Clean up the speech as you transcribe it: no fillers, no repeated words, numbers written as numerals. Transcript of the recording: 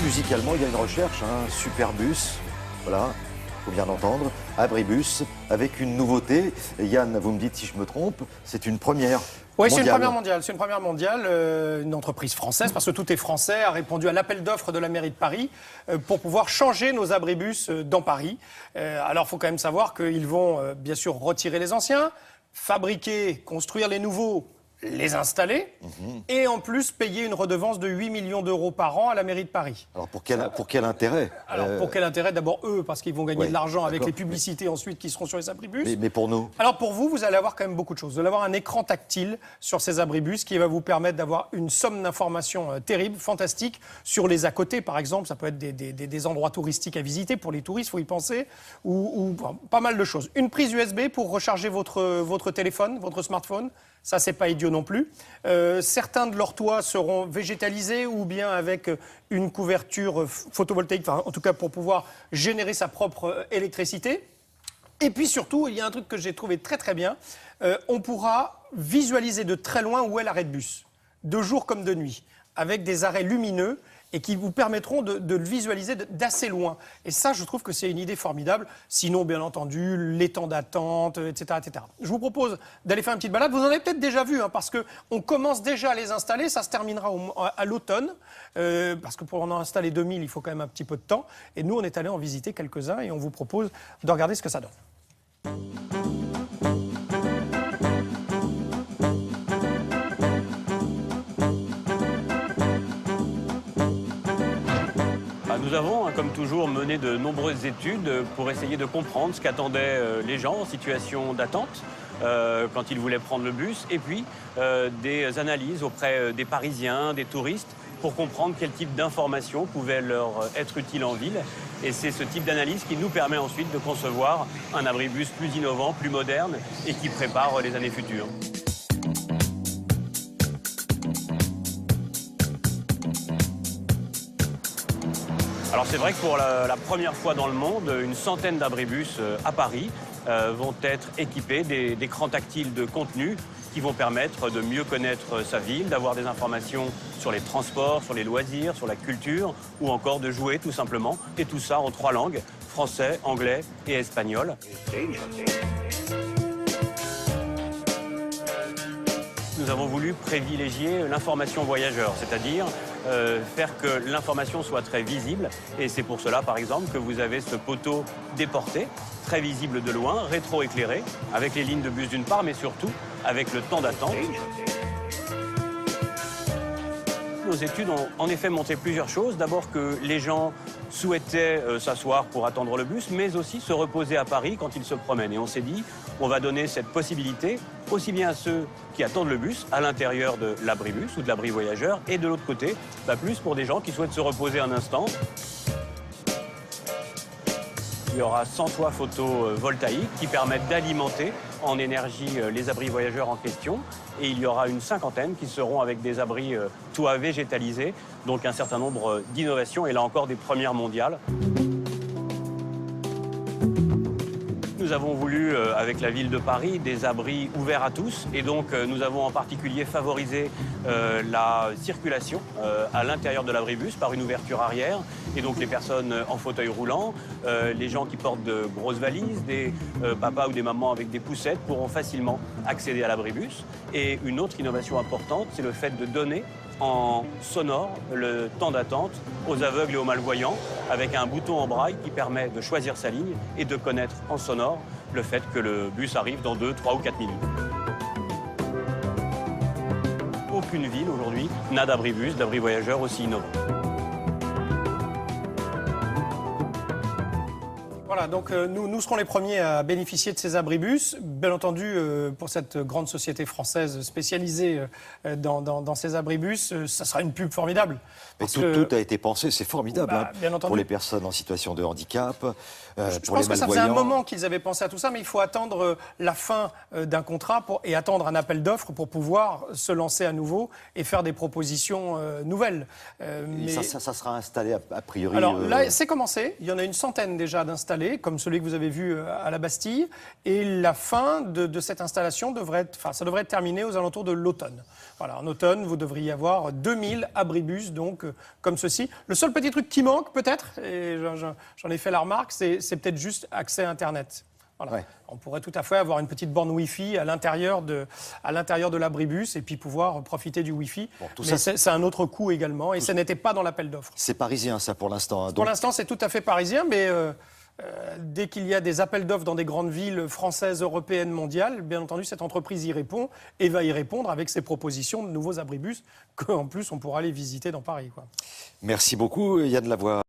musicalement, il y a une recherche, hein, Superbus, voilà, il faut bien l'entendre, Abribus, avec une nouveauté. Et Yann, vous me dites si je me trompe, c'est une première. Oui, c'est une première mondiale. C'est une première mondiale. Une entreprise française, parce que tout est français, a répondu à l'appel d'offres de la mairie de Paris pour pouvoir changer nos abribus dans Paris. Alors, il faut quand même savoir qu'ils vont bien sûr retirer les anciens, fabriquer, construire les nouveaux, les installer, et en plus payer une redevance de 8 millions d'euros par an à la mairie de Paris. Alors pour quel intérêt? Alors pour quel intérêt? D'abord eux, parce qu'ils vont gagner de l'argent avec d'accord. les publicités ensuite qui seront sur les abribus. Mais pour nous? Alors pour vous, vous allez avoir quand même beaucoup de choses. Vous allez avoir un écran tactile sur ces abribus qui va vous permettre d'avoir une somme d'informations terribles, fantastiques, sur les à côté par exemple. Ça peut être des endroits touristiques à visiter pour les touristes, il faut y penser, ou pas mal de choses. Une prise USB pour recharger votre téléphone, votre smartphone. Ça, c'est pas idiot non plus. Certains de leurs toits seront végétalisés ou bien avec une couverture photovoltaïque, enfin, en tout cas pour pouvoir générer sa propre électricité. Et puis surtout, il y a un truc que j'ai trouvé très très bien. On pourra visualiser de très loin où est l'arrêt de bus, de jour comme de nuit, avec des arrêts lumineux et qui vous permettront de le visualiser d'assez loin. Et ça, je trouve que c'est une idée formidable. Sinon, bien entendu, les temps d'attente, etc., etc. Je vous propose d'aller faire une petite balade. Vous en avez peut-être déjà vu, hein, parce qu'on commence déjà à les installer. Ça se terminera à l'automne, parce que pour en installer 2000, il faut quand même un petit peu de temps. Et nous, on est allé en visiter quelques-uns et on vous propose de regarder ce que ça donne. Nous avons, comme toujours, mené de nombreuses études pour essayer de comprendre ce qu'attendaient les gens en situation d'attente quand ils voulaient prendre le bus, et puis des analyses auprès des Parisiens, des touristes, pour comprendre quel type d'informations pouvaient leur être utiles en ville. Et c'est ce type d'analyse qui nous permet ensuite de concevoir un abribus plus innovant, plus moderne, et qui prépare les années futures. Alors c'est vrai que pour la première fois dans le monde, une centaine d'abribus à Paris vont être équipés d'écrans tactiles de contenu qui vont permettre de mieux connaître sa ville, d'avoir des informations sur les transports, sur les loisirs, sur la culture, ou encore de jouer tout simplement, et tout ça en 3 langues, français, anglais et espagnol. Nous avons voulu privilégier l'information voyageur, c'est-à-dire faire que l'information soit très visible. Et c'est pour cela, par exemple, que vous avez ce poteau déporté, très visible de loin, rétro-éclairé, avec les lignes de bus d'une part, mais surtout avec le temps d'attente. Nos études ont en effet montré plusieurs choses. D'abord que les gens souhaitaient s'asseoir pour attendre le bus, mais aussi se reposer à Paris quand ils se promènent. Et on s'est dit, on va donner cette possibilité aussi bien à ceux qui attendent le bus à l'intérieur de l'abribus ou de l'abri voyageur, et de l'autre côté, plus pour des gens qui souhaitent se reposer un instant. Il y aura 100 toits photovoltaïques qui permettent d'alimenter en énergie les abris voyageurs en question. Et il y aura une cinquantaine qui seront avec des abris toits végétalisés, donc un certain nombre d'innovations, et là encore des premières mondiales. Nous avons voulu, avec la ville de Paris, des abris ouverts à tous. Et donc, nous avons en particulier favorisé la circulation à l'intérieur de l'abribus par une ouverture arrière. Et donc, les personnes en fauteuil roulant, les gens qui portent de grosses valises, des papas ou des mamans avec des poussettes pourront facilement accéder à l'abribus. Et une autre innovation importante, c'est le fait de donner en sonore le temps d'attente aux aveugles et aux malvoyants, avec un bouton en braille qui permet de choisir sa ligne et de connaître en sonore le fait que le bus arrive dans 2, 3 ou 4 minutes. Aucune ville aujourd'hui n'a d'abribus, d'abri voyageurs aussi innovants. Voilà, donc nous serons les premiers à bénéficier de ces abribus. Bien entendu, pour cette grande société française spécialisée dans ces abribus, ça sera une pub formidable. Mais tout a été pensé, c'est formidable, bien entendu. pour les personnes en situation de handicap, pour Je les pense que ça faisait un malvoyants. moment qu'ils avaient pensé à tout ça, mais il faut attendre la fin d'un contrat et attendre un appel d'offres pour pouvoir se lancer à nouveau et faire des propositions nouvelles. Mais ça sera installé a priori. Alors là, c'est commencé. Il y en a une centaine déjà d'installés installés, comme celui que vous avez vu à la Bastille. Et la fin de cette installation devrait être terminé aux alentours de l'automne. Voilà, en automne, vous devriez avoir 2000 abribus, donc comme ceci. Le seul petit truc qui manque, peut-être, et j'en ai fait la remarque, c'est peut-être juste accès à Internet. Voilà. Ouais. On pourrait tout à fait avoir une petite borne Wi-Fi à l'intérieur de l'abribus et puis pouvoir profiter du Wi-Fi. Bon, mais c'est un autre coût également et ça n'était pas dans l'appel d'offres. C'est parisien ça pour l'instant. Hein, pour l'instant c'est tout à fait parisien, mais dès qu'il y a des appels d'offres dans des grandes villes françaises, européennes, mondiales, bien entendu cette entreprise y répond et va y répondre avec ses propositions de nouveaux abribus qu'en plus on pourra aller visiter dans Paris, quoi. Merci beaucoup Yann Lavoie.